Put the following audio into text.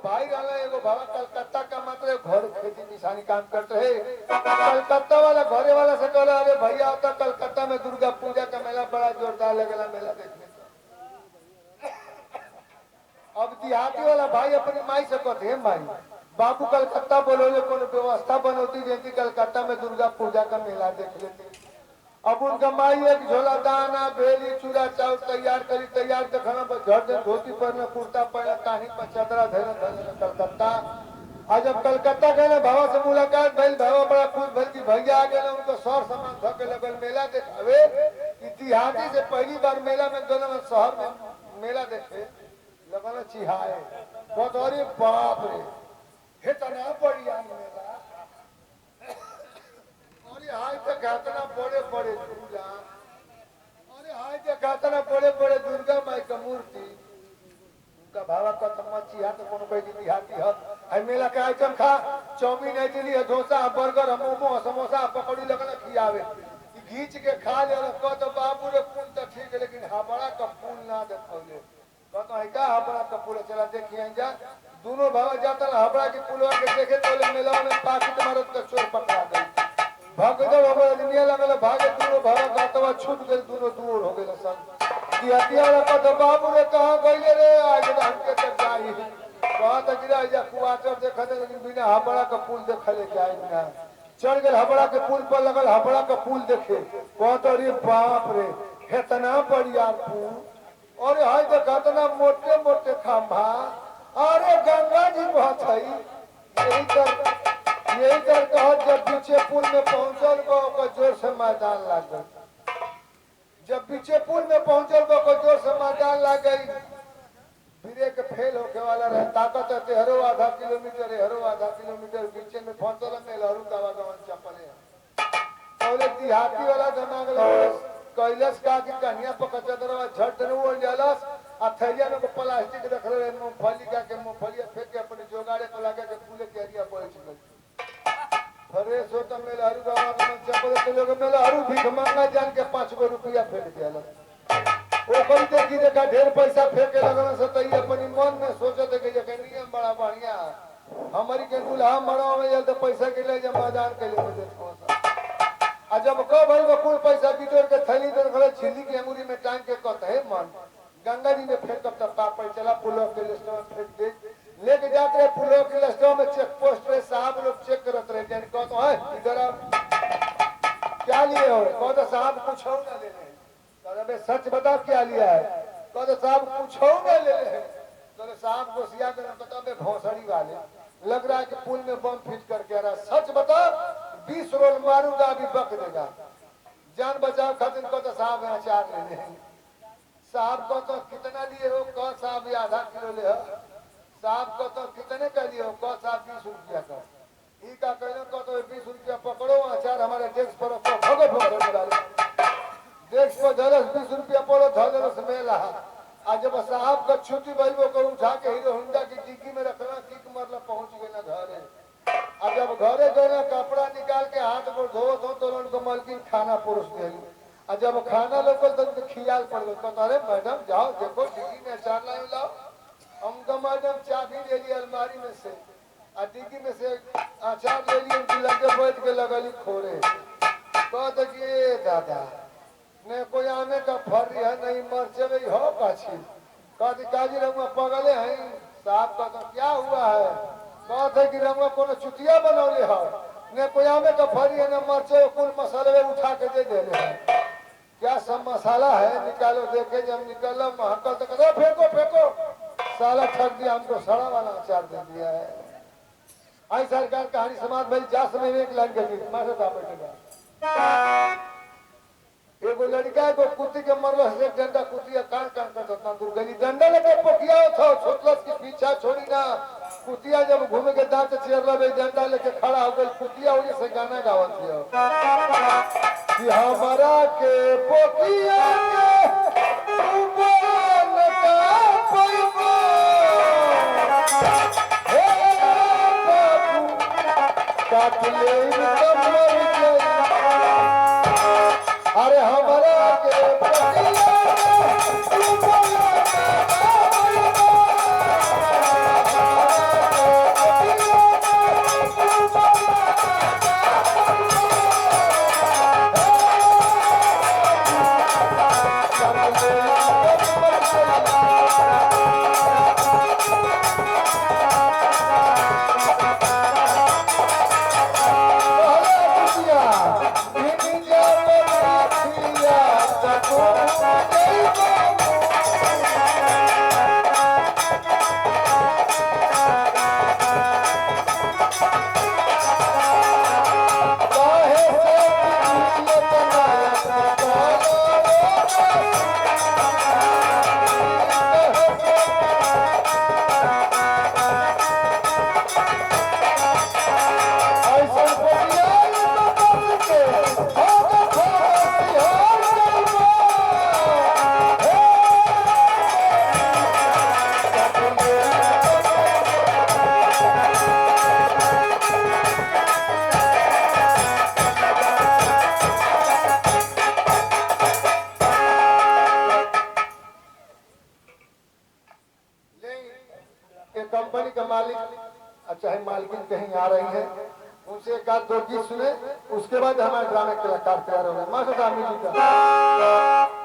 भाई रहला एगो बाबा कलकत्ता का मात्र घर खेती किसानी काम करते है। कलकत्ता वाला घरे वाला से कहला अरे भैया आता कलकत्ता में दुर्गा पूजा का मेला बड़ा जोरदार लगेला मेला देखने का। अब देहाती वाला भाई अपनी माई से कहते हैं माई बाबू कलकत्ता बोलो कोनो व्यवस्था बनौती जैसी कलकत्ता में दुर्गा पूजा का मेला देख लेते। अब उनका माई एक झोला दाना बेली चूड़ा चाउर तैयार करी तैयार देखना घर दिन धोती पहनना कुर्ता पहना ताही पर चदरा धरना धरना कलकत्ता। आज जब कलकत्ता गए बाबा से मुलाकात भइल बाबा बड़ा खुश भइल कि भैया आ गए उनको सर सामान धके लगल मेला देखावे। इतिहादी से पहली बार मेला में दोनों शहर में मेला देखे लगल चिहाए बहुत अरे बाप रे इतना बढ़िया मेला अरे हाय तो घातना बड़े बड़े झूला अरे हाय तो घातना बड़े बड़े दुर्गा माई का मूर्ति उनका भावा का तमचिया तो कोनो कोई देहाती है। हाय मेला का आइटम खा चाउमीन इडली है डोसा बर्गर मोमो समोसा पकौड़ी लगल खियावे घींच के खा ले कह तो बाबू रे पुल तो ठीक है लेकिन हाबड़ा का पुल ना देखौले कहता है का हाबड़ा का पुल चला देखिए जा दोनों भावा जाता हाबड़ा के पुलवा के देखे तो मेला में पाकिट मारत का चोर पकड़ा गई भगदड़ हो गए दुनिया लगल भागे दोनों भावा गातवा छूट गए दोनों दूर हो गए सन कि हथियार का तो बाबू रे कहां गइले रे आज हम के तक जाई बहुत गिरा जा क्वार्टर देखा दे लेकिन बिना हाबड़ा का पुल देखले जाए ना चढ़ गए हाबड़ा के पुल पर लगल हाबड़ा का पुल देखे बहुत अरे बाप रे इतना बढ़िया पुल और हाय देखा तना मोटे मोटे खंभा अरे गंगा जी बहुत है यही कर कहा जब पीछे पुल में पहुंचल को जोर से मैदान लग गई जब पीछे पुल में पहुंचल को जोर से मैदान लग गई ब्रेक फेल होके वाला रहे ताकत है हरो आधा किलोमीटर पीछे में पहुंचल में लहरू दवा गवन चप्पले और देहाती वाला दिमाग कैलाश का कि कन्या पकड़ दरवा झट वो जलस आ थैलिया में प्लास्टिक रख रहे मूंगफली का के मूंगफली फेंक के अपने जोगाड़े को लगा के पूरे केरिया पहुंच गए फ्रेश होता मेला हरू गवन चप्पल के लोग मेला हरू भीख मांगा जान के 5 गो रुपया फेंक दिया ओकर देखी देखा ढेर पैसा फेंके लगन से तई अपनी मन में सोचते कि ये नियम बड़ा बढ़िया हमारी के दुल्हा मरवा में जल्द पैसा के ले जब मैदान के लिए दे कौन आ जब कब भाई वो कुल पैसा बिटोर के थैली दर खड़े छिल्ली की अंगूरी में टांग के कहते है मन गंगा जी में फेंक तब तक पाप चला पुलों के लिस्ट में फेंक दे लेके जाते रहे पुलों के लिस्ट में चेक पोस्ट पे साहब लोग चेक करते रहे यानी कहते हैं इधर आप क्या लिए हो कहते साहब कुछ हो ना लेने अबे सच बता क्या लिया है कहते साहब कुछ हो ना ले कहते साहब को सिया कर कहता बे भौसड़ी वाले लग रहा है कि पुल में बम फिट करके आ रहा सच बता 20 रोल मारूंगा अभी बक देगा जान बचाओ खातिर कहते साहब यहाँ 4 ले लेंगे साहब को तो कितना लिए हो कह साहब ये आधा किलो ले हो साहब को तो कितने का लिए हो कह साहब 20 रुपया का ई का कहना कहते 20 रुपया पकड़ो अचार हमारे डेस्क पर रखो भगो भगो डालो डेस्क पर 10-20 रुपया पड़ो धरस मेला आज जब साहब का छुट्टी भाई वो को उठा के हीरो होंडा की डिक्की में रखना किक मारला पहुंच गए ना घरे अब जब घरे गए कपड़ा निकाल के हाथ पर धो तो उनको मलकिन खाना परोस देली और जब खाना लोकल तो खियाल पड़ गया तो अरे मैडम जाओ देखो डिग्गी में अचार लाओ लाओ हमको मैडम चाबी ले ली अलमारी में से और डिग्गी में से अचार ले ली उनकी लगे बैठ के लगली खोरे कहते कि दादा ने कोई आने का फर है नहीं मरचे नहीं हो पाछी कहती काजी रंगवा पगले हैं साहब का तो क्या हुआ है कहते कि रंगवा कोनो चुतिया बनौले हो ने कोई आने का फरी है न मरचे कुल मसाले उठा के दे दे क्या सब मसाला है निकालो देखे जब निकलो महकल तो कहते फेंको फेंको साला ठग दिया हमको सड़ा वाला अचार दे दिया है आई सरकार कहानी समाज भाई जा समय एक लाइन के गीत मारे था बैठेगा एगो लड़का को कुत्ती के मरलो से डंडा कुतिया कान कान करता दूर गई डंडा लेके पोकिया था छोटलस के पीछा छोड़ी ना कुतिया जब घूमे के दांत चेरला में डंडा लेके खड़ा हो गई कुतिया वही से गाना गावत दिया कि हमारा के पोकिया के उबन का पैबो हे बाबू काट ले अरे हमारा के पोकिया ये कंपनी का मालिक चाहे मालकिन कहीं आ रही है, उनसे एक आध दो गीत सुने, उसके बाद हमारे ड्रामे कलाकार तैयार हो गए। मास्टर साहब म्यूजिक का